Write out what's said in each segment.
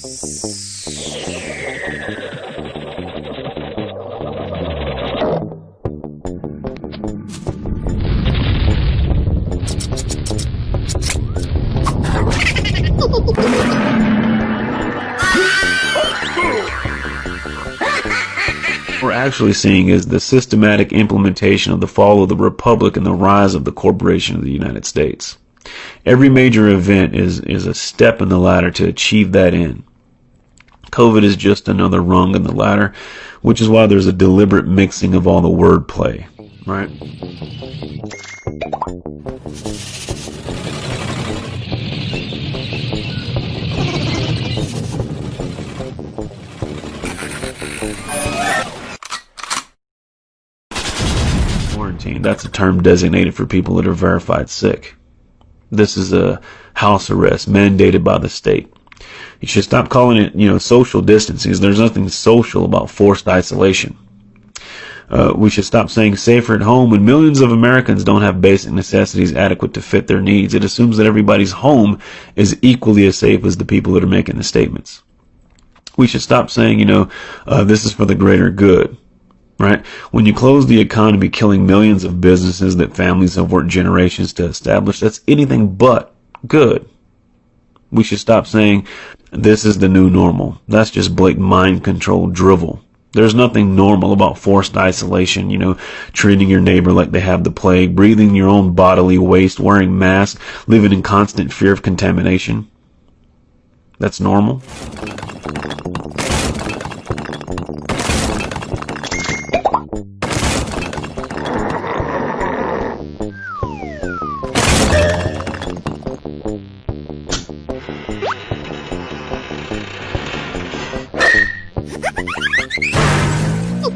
What we're actually seeing is the systematic implementation of the fall of the Republic and the rise of the corporation of the United States. Every major event is a step in the ladder to achieve that end. COVID is just another rung in the ladder, which is why there's a deliberate mixing of all the wordplay, right? Quarantine, that's a term designated for people that are verified sick. This is a house arrest mandated by the state. You should stop calling it, social distancing. There's nothing social about forced isolation. We should stop saying safer at home when millions of Americans don't have basic necessities adequate to fit their needs. It assumes that everybody's home is equally as safe as the people that are making the statements. We should stop saying, this is for the greater good. Right? When you close the economy, killing millions of businesses that families have worked generations to establish, that's anything but good. We should stop saying this is the new normal. That's just blatant mind control drivel. There's nothing normal about forced isolation, treating your neighbor like they have the plague, breathing your own bodily waste, wearing masks, living in constant fear of contamination. That's normal.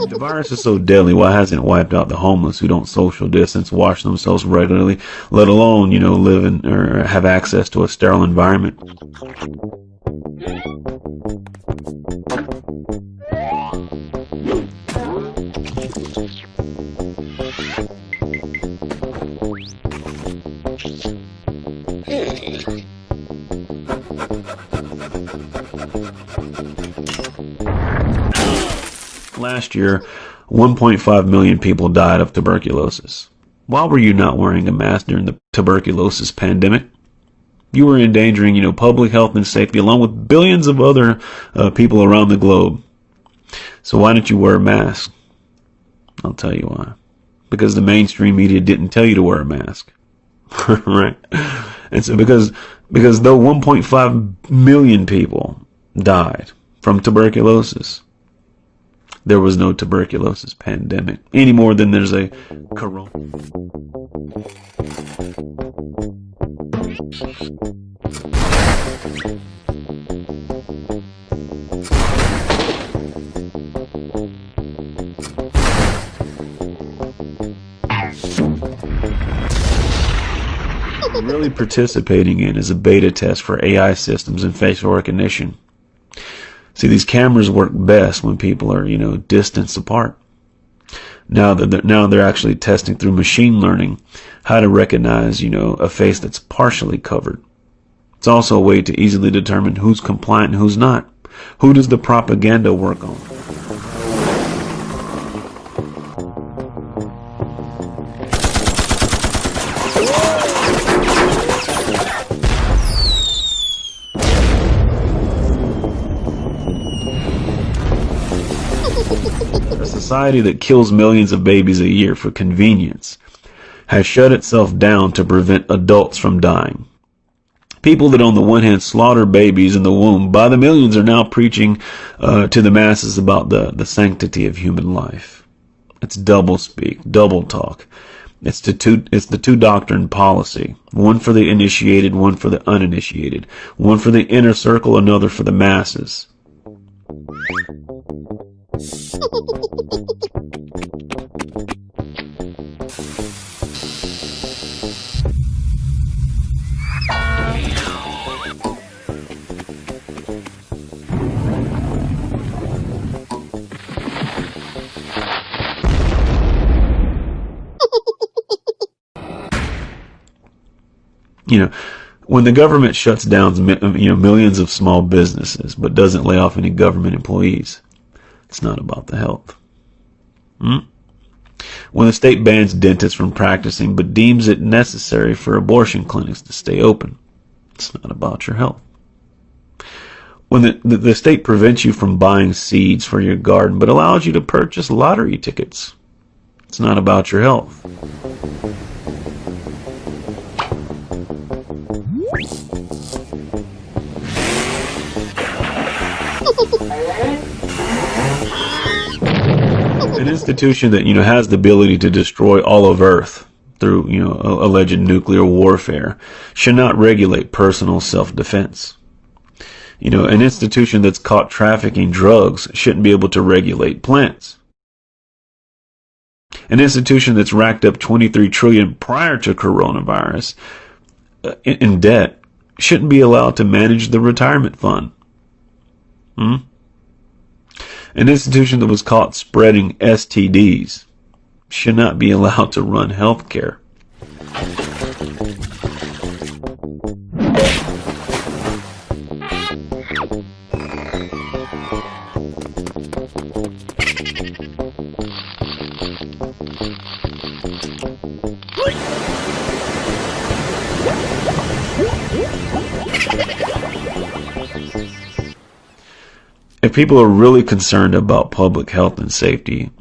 The virus is so deadly, why hasn't it wiped out the homeless who don't social distance, wash themselves regularly, let alone, live in or have access to a sterile environment? Last year, 1.5 million people died of tuberculosis. Why were you not wearing a mask during the tuberculosis pandemic? You were endangering, public health and safety along with billions of other people around the globe. So why didn't you wear a mask? I'll tell you why. Because the mainstream media didn't tell you to wear a mask. Right? And so because though 1.5 million people died from tuberculosis, there was no tuberculosis pandemic any more than there's a corona. What we're really participating in is a beta test for AI systems and facial recognition. See, these cameras work best when people are, distance apart. Now they're actually testing through machine learning how to recognize, a face that's partially covered. It's also a way to easily determine who's compliant and who's not. Who does the propaganda work on? A society that kills millions of babies a year for convenience has shut itself down to prevent adults from dying. People that on the one hand slaughter babies in the womb by the millions are now preaching to the masses about the sanctity of human life. It's double speak, double talk. It's the two doctrine policy. One for the initiated, one for the uninitiated. One for the inner circle, another for the masses. When the government shuts down millions of small businesses but doesn't lay off any government employees, it's not about the health. When the state bans dentists from practicing but deems it necessary for abortion clinics to stay open, it's not about your health. When the state prevents you from buying seeds for your garden but allows you to purchase lottery tickets, it's not about your health. An institution that has the ability to destroy all of Earth through alleged nuclear warfare should not regulate personal self-defense. An institution that's caught trafficking drugs shouldn't be able to regulate plants. An institution that's racked up $23 trillion prior to coronavirus in debt shouldn't be allowed to manage the retirement fund. An institution that was caught spreading STDs should not be allowed to run health care. If people are really concerned about public health and safety,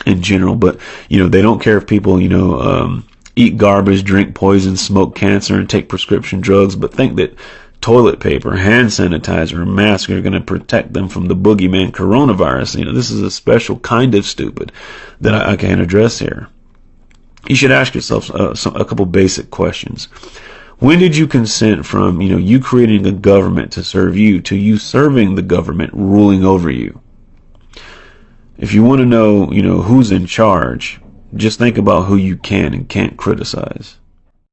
in general, but they don't care if people eat garbage, drink poison, smoke cancer, and take prescription drugs, but think that toilet paper, hand sanitizer, and masks are going to protect them from the boogeyman coronavirus. This is a special kind of stupid that I can't address here. You should ask yourself a couple basic questions. When did you consent from, you creating a government to serve you to you serving the government ruling over you? If you want to know, who's in charge, just think about who you can and can't criticize.